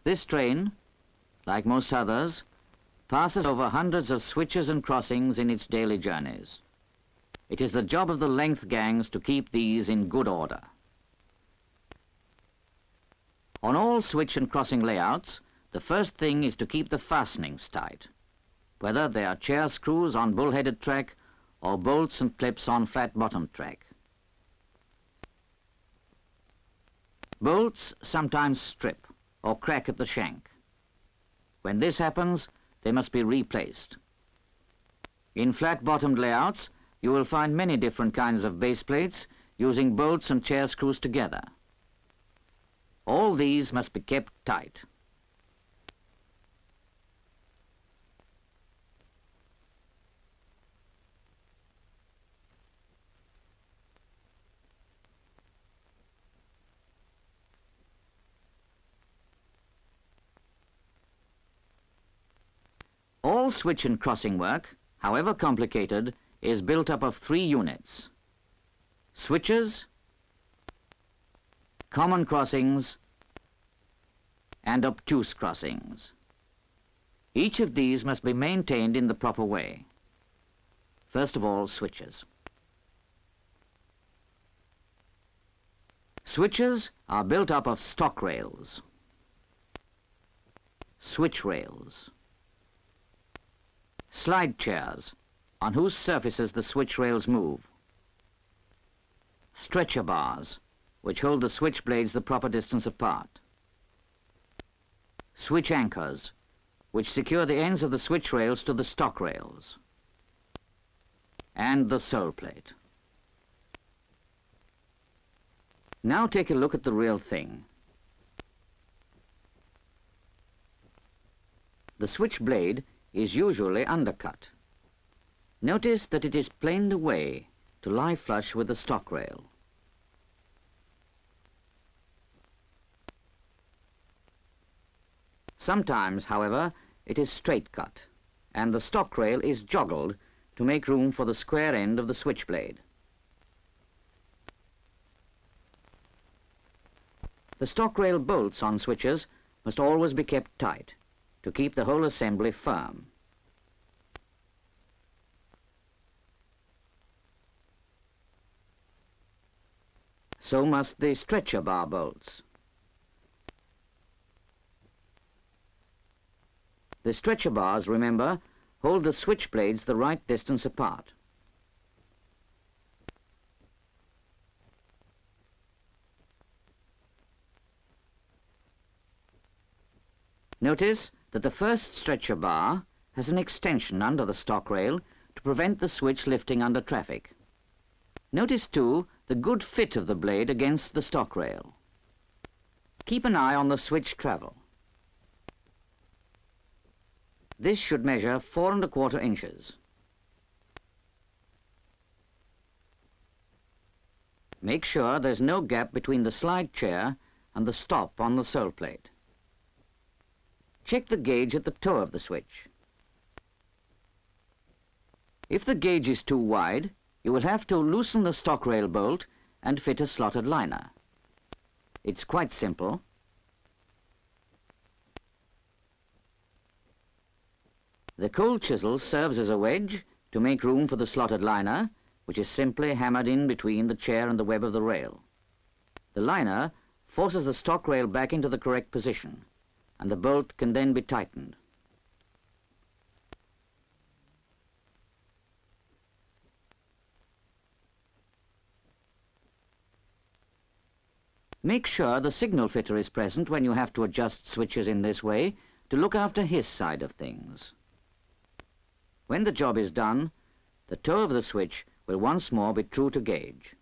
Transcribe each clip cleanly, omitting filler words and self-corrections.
This train, like most others, passes over hundreds of switches and crossings in its daily journeys. It is the job of the length gangs to keep these in good order. On all switch and crossing layouts, the first thing is to keep the fastenings tight, whether they are chair screws on bull-headed track or bolts and clips on flat-bottomed track. Bolts sometimes strip or crack at the shank. When this happens, they must be replaced. In flat-bottomed layouts, you will find many different kinds of base plates using bolts and chair screws together. All these must be kept tight. All switch and crossing work, however complicated, is built up of 3 units: switches, common crossings, and obtuse crossings. Each of these must be maintained in the proper way. First of all, switches. Switches are built up of stock rails, switch rails, slide chairs on whose surfaces the switch rails move, stretcher bars which hold the switch blades the proper distance apart, switch anchors which secure the ends of the switch rails to the stock rails, and the sole plate. Now take a look at the real thing. The switch blade is usually undercut. Notice that it is planed away to lie flush with the stock rail. Sometimes, however, it is straight cut, and the stock rail is joggled to make room for the square end of the switch blade. The stock rail bolts on switches must always be kept tight to keep the whole assembly firm. So must the stretcher bar bolts. The stretcher bars, remember, hold the switch blades the right distance apart. Notice that the first stretcher bar has an extension under the stock rail to prevent the switch lifting under traffic. Notice, too, the good fit of the blade against the stock rail. Keep an eye on the switch travel. This should measure 4 1/4 inches. Make sure there's no gap between the slide chair and the stop on the sole plate. Check the gauge at the toe of the switch. If the gauge is too wide, you will have to loosen the stock rail bolt and fit a slotted liner. It's quite simple. The cold chisel serves as a wedge to make room for the slotted liner, which is simply hammered in between the chair and the web of the rail. The liner forces the stock rail back into the correct position, and the bolt can then be tightened. Make sure the signal fitter is present when you have to adjust switches in this way to look after his side of things. When the job is done, the toe of the switch will once more be true to gauge.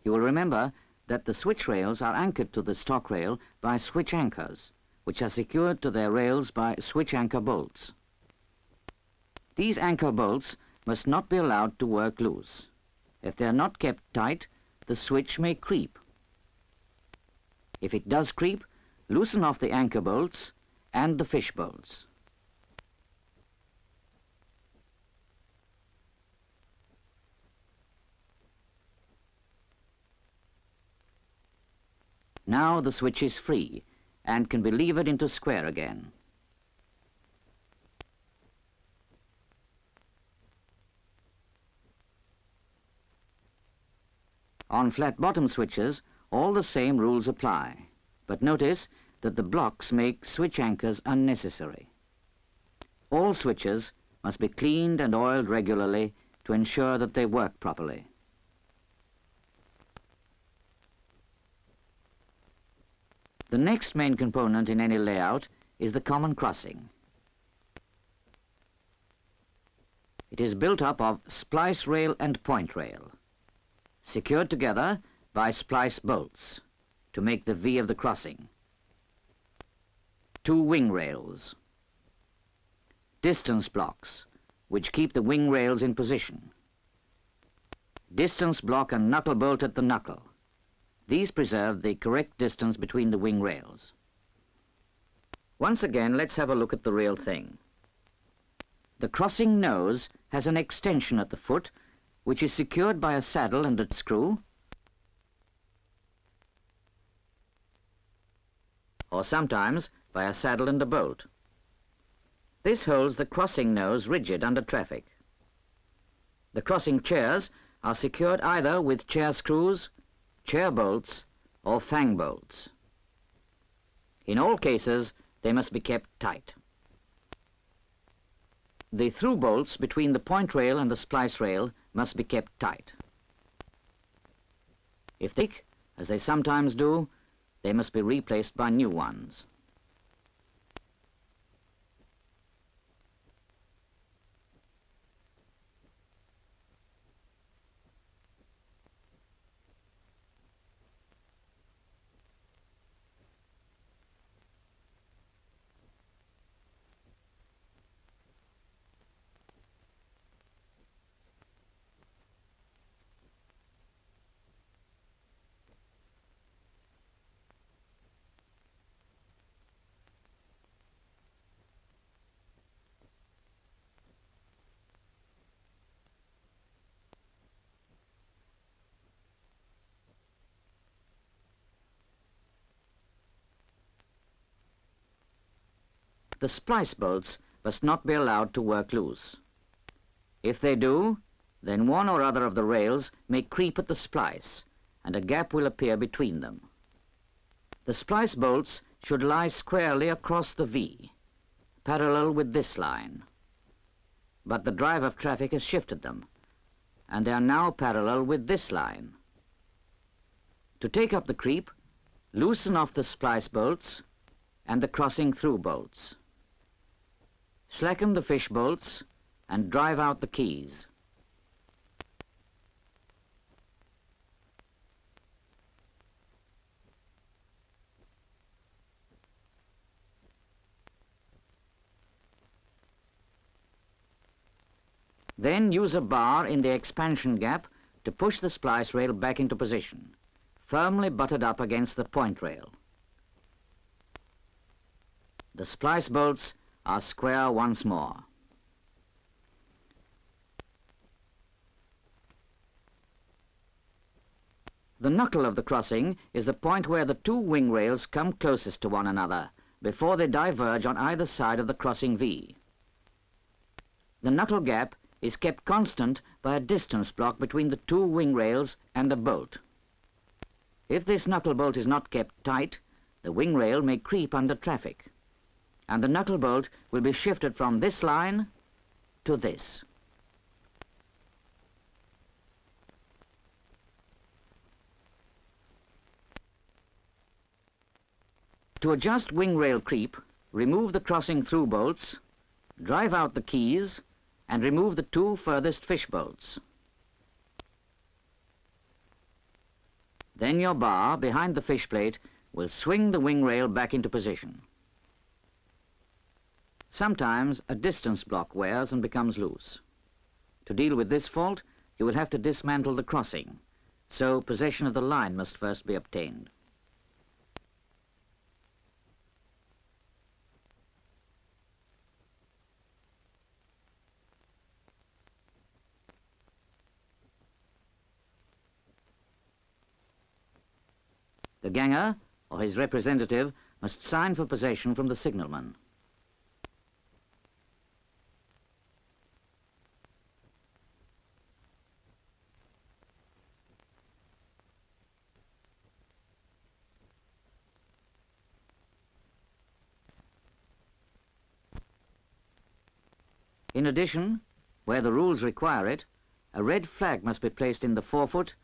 You will remember that the switch rails are anchored to the stock rail by switch anchors, which are secured to their rails by switch anchor bolts. These anchor bolts must not be allowed to work loose. If they are not kept tight, the switch may creep. If it does creep, loosen off the anchor bolts and the fish bolts. Now the switch is free and can be levered into square again. On flat-bottom switches, all the same rules apply, but notice that the blocks make switch anchors unnecessary. All switches must be cleaned and oiled regularly to ensure that they work properly. The next main component in any layout is the common crossing. It is built up of splice rail and point rail, secured together by splice bolts to make the V of the crossing, 2 wing rails, distance blocks which keep the wing rails in position, distance block and knuckle bolt at the knuckle. These preserve the correct distance between the wing rails. Once again, let's have a look at the real thing. The crossing nose has an extension at the foot which is secured by a saddle and a screw, or sometimes by a saddle and a bolt. This holds the crossing nose rigid under traffic. The crossing chairs are secured either with chair screws, chair bolts, or fang bolts. In all cases, they must be kept tight. The through bolts between the point rail and the splice rail must be kept tight. If they leak, as they sometimes do, they must be replaced by new ones. The splice bolts must not be allowed to work loose. If they do, then one or other of the rails may creep at the splice, and a gap will appear between them. The splice bolts should lie squarely across the V, parallel with this line. But the drive of traffic has shifted them, and they are now parallel with this line. To take up the creep, loosen off the splice bolts and the crossing through bolts. Slacken the fish bolts and drive out the keys. Then use a bar in the expansion gap to push the splice rail back into position, firmly butted up against the point rail. The splice bolts are square once more. The knuckle of the crossing is the point where the 2 wing rails come closest to one another before they diverge on either side of the crossing V. The knuckle gap is kept constant by a distance block between the 2 wing rails and a bolt. If this knuckle bolt is not kept tight, the wing rail may creep under traffic, and the knuckle bolt will be shifted from this line to this. To adjust wing rail creep, remove the crossing through bolts, drive out the keys, and remove the 2 furthest fish bolts. Then your bar behind the fish plate will swing the wing rail back into position. Sometimes a distance block wears and becomes loose. To deal with this fault, you will have to dismantle the crossing, so possession of the line must first be obtained. The ganger or his representative must sign for possession from the signalman. In addition, where the rules require it, a red flag must be placed in the forefoot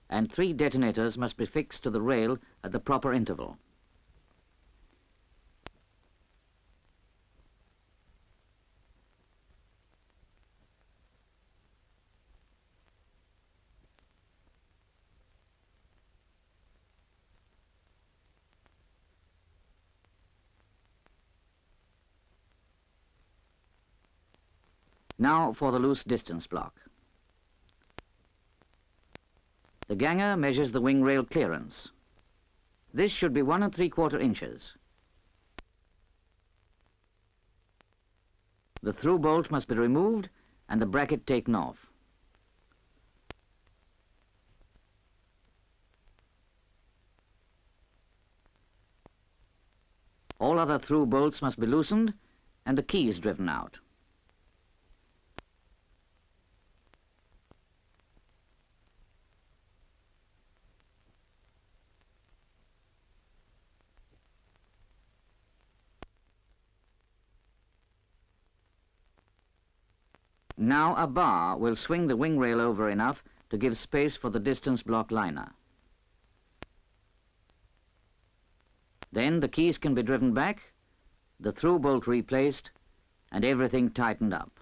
and 3 detonators must be fixed to the rail at the proper interval. Now for the loose distance block. The ganger measures the wing rail clearance. This should be 1 3/4 inches. The through bolt must be removed and the bracket taken off. All other through bolts must be loosened and the keys driven out. Now a bar will swing the wing rail over enough to give space for the distance block liner. Then the keys can be driven back, the through bolt replaced, and everything tightened up.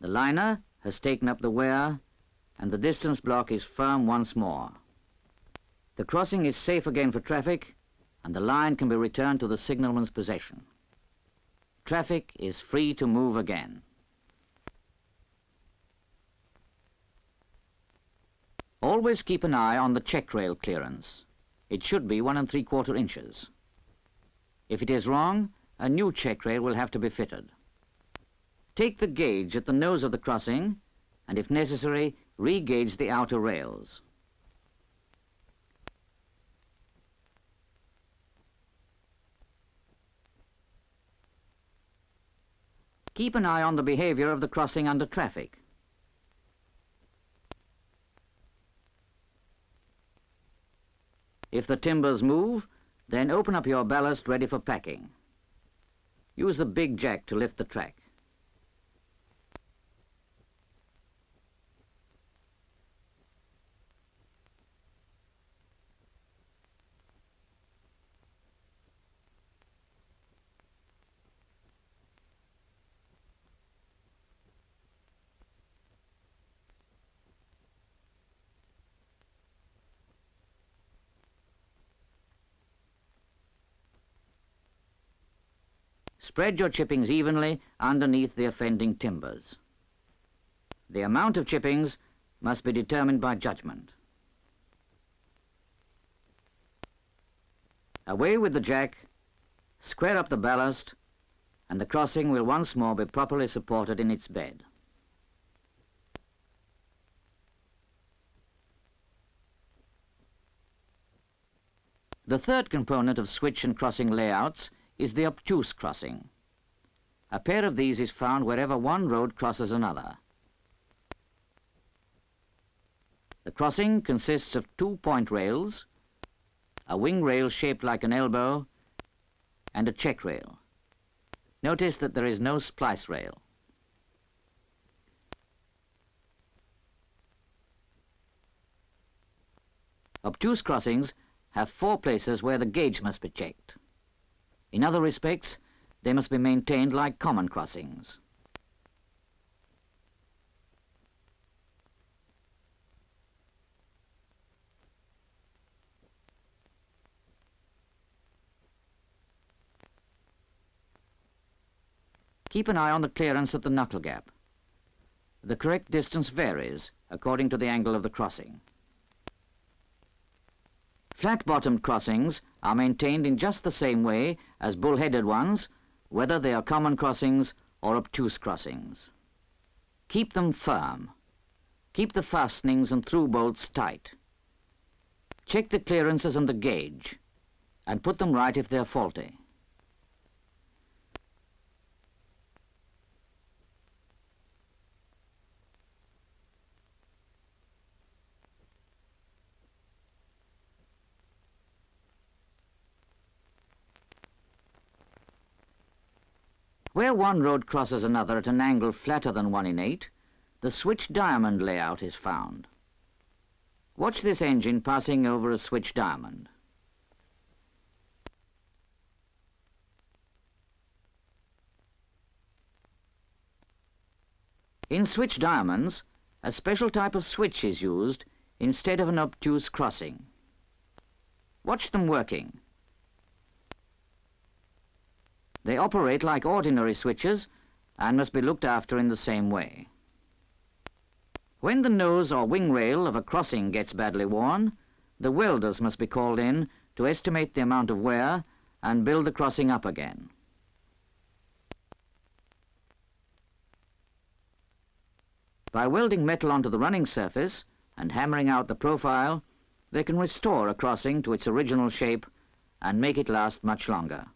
The liner has taken up the wear and the distance block is firm once more. The crossing is safe again for traffic and the line can be returned to the signalman's possession. Traffic is free to move again. Always keep an eye on the check rail clearance. It should be 1 3/4 inches. If it is wrong, a new check rail will have to be fitted. Take the gauge at the nose of the crossing and, if necessary, re-gauge the outer rails. Keep an eye on the behavior of the crossing under traffic. If the timbers move, then open up your ballast ready for packing. Use the big jack to lift the track. Spread your chippings evenly underneath the offending timbers. The amount of chippings must be determined by judgment. Away with the jack, square up the ballast, and the crossing will once more be properly supported in its bed. The third component of switch and crossing layouts is the obtuse crossing. A pair of these is found wherever one road crosses another. The crossing consists of 2 point rails, a wing rail shaped like an elbow, and a check rail. Notice that there is no splice rail. Obtuse crossings have 4 places where the gauge must be checked. In other respects, they must be maintained like common crossings. Keep an eye on the clearance at the knuckle gap. The correct distance varies according to the angle of the crossing. Flat-bottomed crossings are maintained in just the same way as bull-headed ones, whether they are common crossings or obtuse crossings. Keep them firm. Keep the fastenings and through bolts tight. Check the clearances and the gauge, and put them right if they're faulty. Where one road crosses another at an angle flatter than 1 in 8, the switch diamond layout is found. Watch this engine passing over a switch diamond. In switch diamonds, a special type of switch is used instead of an obtuse crossing. Watch them working. They operate like ordinary switches and must be looked after in the same way. When the nose or wing rail of a crossing gets badly worn, the welders must be called in to estimate the amount of wear and build the crossing up again. By welding metal onto the running surface and hammering out the profile, they can restore a crossing to its original shape and make it last much longer.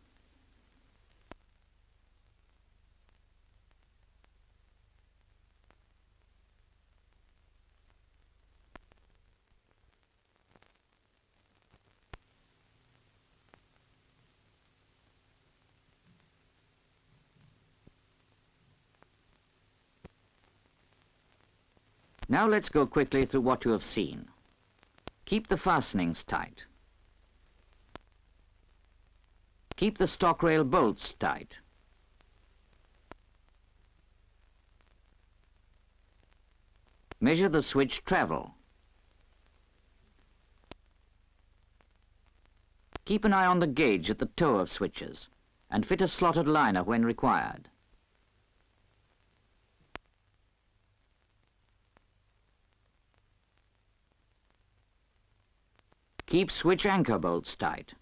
Now let's go quickly through what you have seen. Keep the fastenings tight. Keep the stock rail bolts tight. Measure the switch travel. Keep an eye on the gauge at the toe of switches and fit a slotted liner when required. Keep switch anchor bolts tight.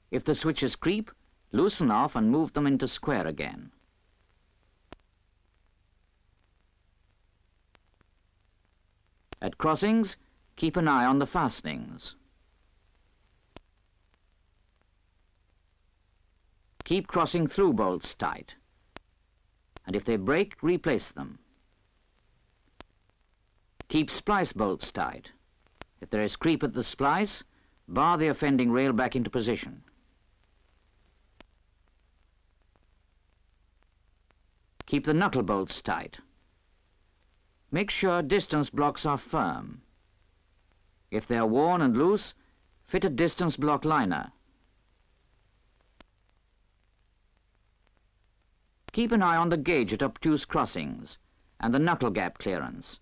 If the switches creep, loosen off and move them into square again. At crossings, keep an eye on the fastenings. Keep crossing through bolts tight, and if they break, replace them. Keep splice bolts tight. If there is creep at the splice, bar the offending rail back into position. Keep the knuckle bolts tight. Make sure distance blocks are firm. If they are worn and loose, fit a distance block liner. Keep an eye on the gauge at obtuse crossings and the knuckle gap clearance.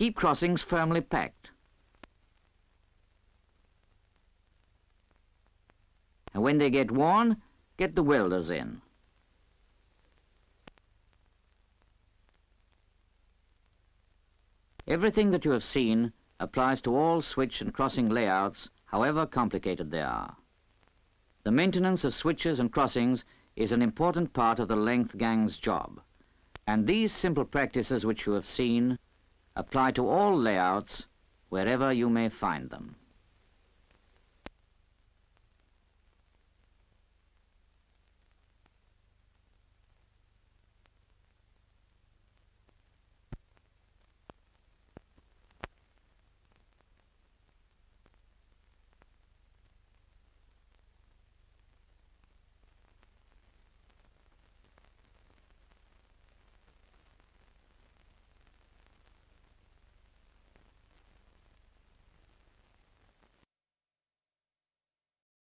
Keep crossings firmly packed. And when they get worn, get the welders in. Everything that you have seen applies to all switch and crossing layouts, however complicated they are. The maintenance of switches and crossings is an important part of the length gang's job, and these simple practices which you have seen apply to all layouts wherever you may find them.